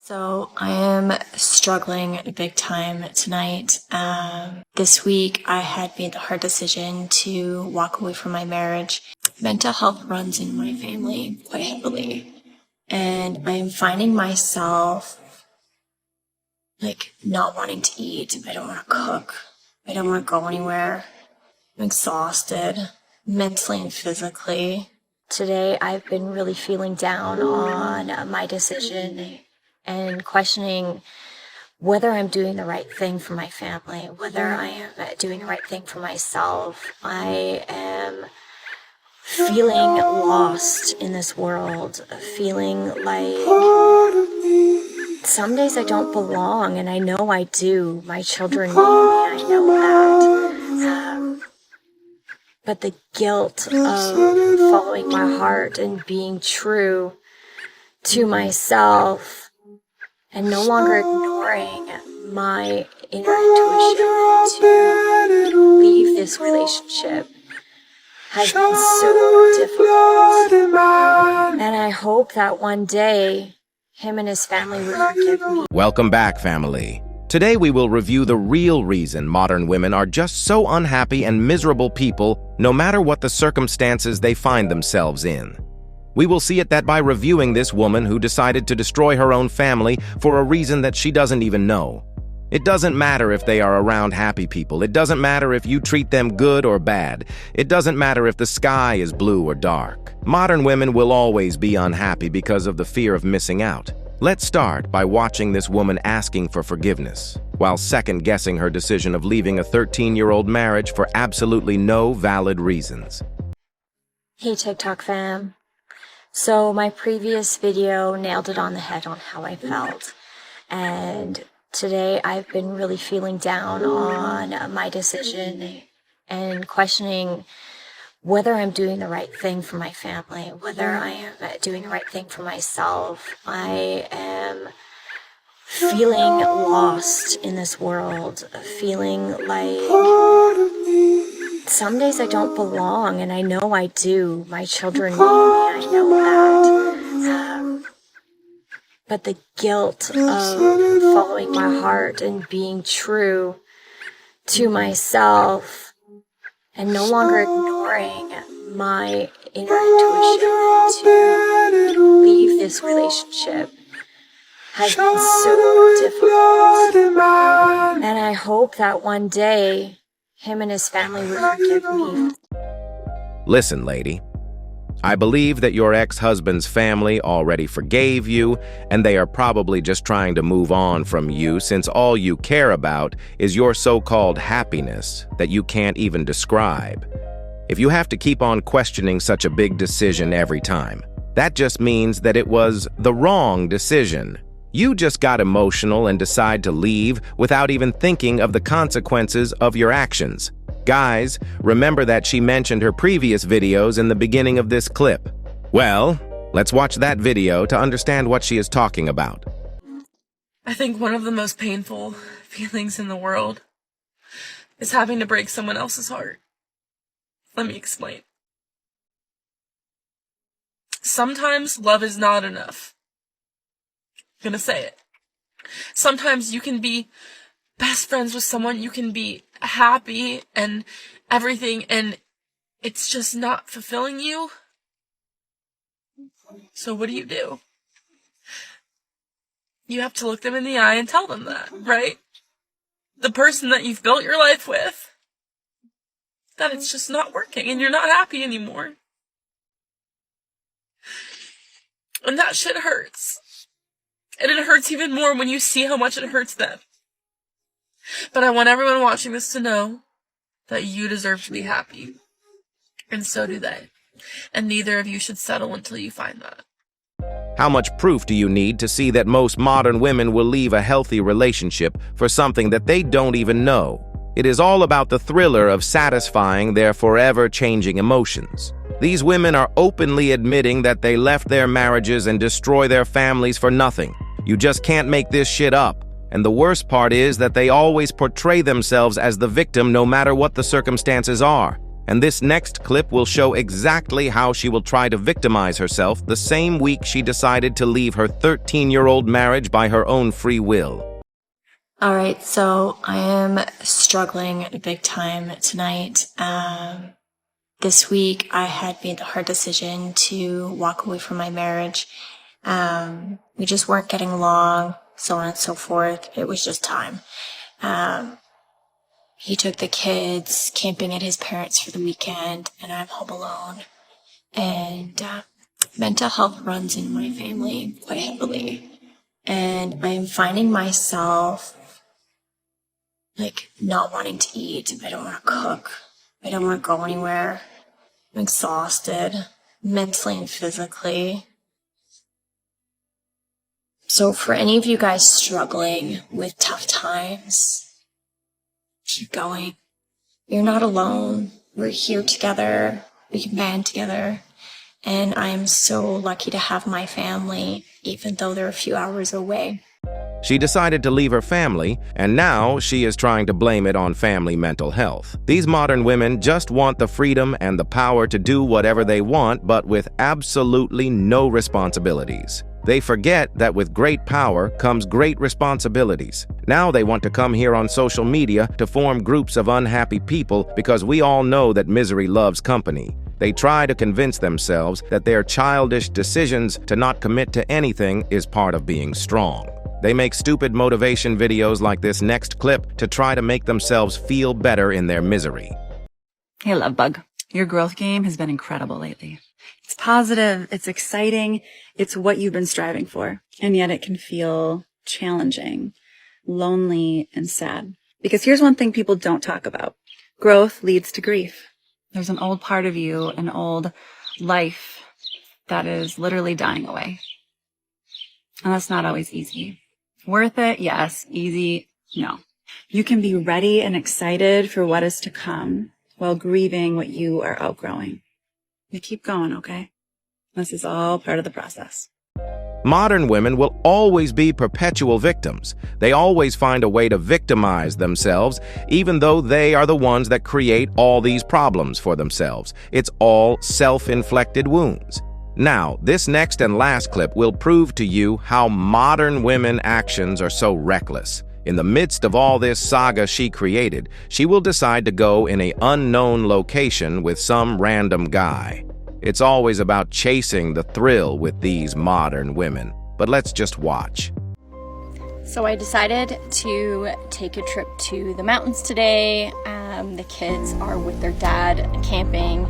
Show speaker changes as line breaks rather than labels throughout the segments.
So I am struggling big time tonight. This week I had made the hard decision to walk away from my marriage. Mental health runs in my family quite heavily. And I am finding myself not wanting to eat. I don't want to cook. I don't want to go anywhere. I'm exhausted, mentally and physically. Today I've been really feeling down on my decision and questioning whether I'm doing the right thing for my family, whether I am doing the right thing for myself. I am feeling lost in this world, feeling like some days I don't belong, and I know I do. My children need me, I know that. But the guilt of following my heart and being true to myself and no longer ignoring my inner intuition to leave this relationship has been so difficult. And I hope that one day him and his family will forgive me.
Welcome back, family. Today we will review the real reason modern women are just so unhappy and miserable people, no matter what the circumstances they find themselves in. We will see it that by reviewing this woman who decided to destroy her own family for a reason that she doesn't even know. It doesn't matter if they are around happy people. It doesn't matter if you treat them good or bad. It doesn't matter if the sky is blue or dark. Modern women will always be unhappy because of the fear of missing out. Let's start by watching this woman asking for forgiveness, while second-guessing her decision of leaving a 13-year-old marriage for absolutely no valid reasons.
Hey TikTok fam. So my previous video nailed it on the head on how I felt. And today I've been really feeling down on my decision and questioning whether I'm doing the right thing for my family, whether I am doing the right thing for myself. I am feeling lost in this world, feeling like some days I don't belong, and I know I do. My children need me, I know that. But the guilt of following my heart and being true to myself and no longer ignoring my inner intuition to leave this relationship has been so difficult. And I hope that one day him and his family will forgive me.
Listen, lady. I believe that your ex-husband's family already forgave you, and they are probably just trying to move on from you since all you care about is your so-called happiness that you can't even describe. If you have to keep on questioning such a big decision every time, that just means that it was the wrong decision. You just got emotional and decide to leave without even thinking of the consequences of your actions. Guys, remember that she mentioned her previous videos in the beginning of this clip. Well, let's watch that video to understand what she is talking about.
I think one of the most painful feelings in the world is having to break someone else's heart. Let me explain. Sometimes love is not enough. I'm gonna say it. Sometimes you can be best friends with someone, you can be happy and everything, and it's just not fulfilling you. So what do? You have to look them in the eye and tell them that, right? The person that you've built your life with, that it's just not working and you're not happy anymore. And that shit hurts. And it hurts even more when you see how much it hurts them. But I want everyone watching this to know that you deserve to be happy. And so do they. And neither of you should settle until you find that.
How much proof do you need to see that most modern women will leave a healthy relationship for something that they don't even know? It is all about the thriller of satisfying their forever changing emotions. These women are openly admitting that they left their marriages and destroy their families for nothing. You just can't make this shit up. And the worst part is that they always portray themselves as the victim no matter what the circumstances are. and this next clip will show exactly how she will try to victimize herself the same week she decided to leave her 13-year-old marriage by her own free will.
All right, so I am struggling big time tonight. This week I had made the hard decision to walk away from my marriage. We just weren't getting along, so on and so forth. It was just time. He took the kids camping at his parents' for the weekend, and I'm home alone. And mental health runs in my family quite heavily. And I'm finding myself not wanting to eat. I don't want to cook. I don't want to go anywhere. I'm exhausted, mentally and physically. So for any of you guys struggling with tough times, keep going. You're not alone. We're here together. We can band together. And I am so lucky to have my family, even though they're a few hours away.
She decided to leave her family, and now she is trying to blame it on family mental health. These modern women just want the freedom and the power to do whatever they want, but with absolutely no responsibilities. They forget that with great power comes great responsibilities. Now they want to come here on social media to form groups of unhappy people because we all know that misery loves company. They try to convince themselves that their childish decisions to not commit to anything is part of being strong. They make stupid motivation videos like this next clip to try to make themselves feel better in their misery.
Hey, love bug. Your growth game has been incredible lately. It's positive, it's exciting, it's what you've been striving for. And yet it can feel challenging, lonely, and sad. Because here's one thing people don't talk about. Growth leads to grief. There's an old part of you, an old life that is literally dying away. And that's not always easy. Worth it? Yes. Easy? No. You can be ready and excited for what is to come while grieving what you are outgrowing. You keep going, okay? This is all part of the process.
Modern women will always be perpetual victims. They always find a way to victimize themselves, even though they are the ones that create all these problems for themselves. It's all self-inflicted wounds. Now, this next and last clip will prove to you how modern women actions are so reckless. In the midst of all this saga she created, she will decide to go in an unknown location with some random guy. It's always about chasing the thrill with these modern women. But let's just watch.
So I decided to take a trip to the mountains today. The kids are with their dad camping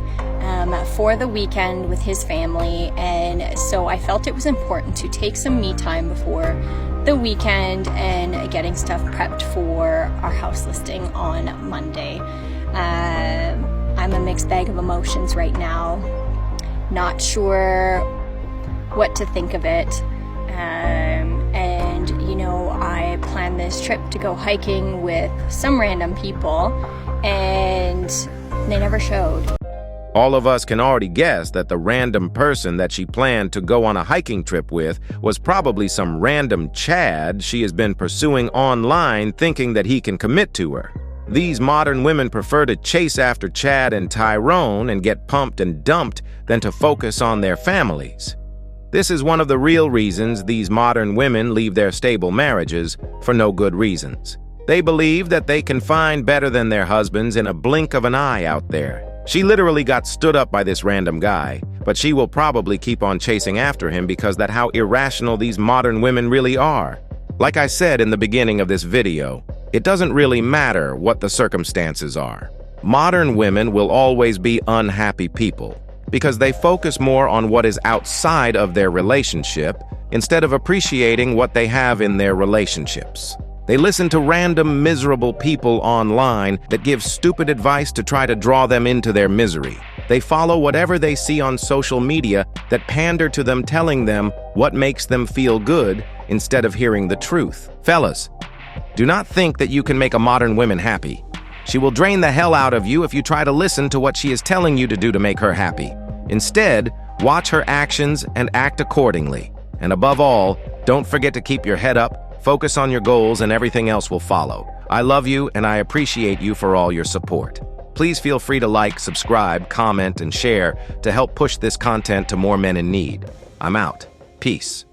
for the weekend with his family, and so I felt it was important to take some me time before the weekend and getting stuff prepped for our house listing on Monday. I'm a mixed bag of emotions right now. Not sure what to think of it. And you know, I planned this trip to go hiking with some random people, and they never showed.
All of us can already guess that the random person that she planned to go on a hiking trip with was probably some random Chad she has been pursuing online, thinking that he can commit to her. These modern women prefer to chase after Chad and Tyrone and get pumped and dumped than to focus on their families. This is one of the real reasons these modern women leave their stable marriages for no good reasons. They believe that they can find better than their husbands in a blink of an eye out there. She literally got stood up by this random guy, but she will probably keep on chasing after him because that's how irrational these modern women really are. Like I said in the beginning of this video, it doesn't really matter what the circumstances are. Modern women will always be unhappy people because they focus more on what is outside of their relationship instead of appreciating what they have in their relationships. They listen to random miserable people online that give stupid advice to try to draw them into their misery. They follow whatever they see on social media that pander to them, telling them what makes them feel good instead of hearing the truth. Fellas, do not think that you can make a modern woman happy. She will drain the hell out of you if you try to listen to what she is telling you to do to make her happy. Instead, watch her actions and act accordingly. And above all, don't forget to keep your head up, focus on your goals, and everything else will follow. I love you and I appreciate you for all your support. Please feel free to like, subscribe, comment, and share to help push this content to more men in need. I'm out. Peace.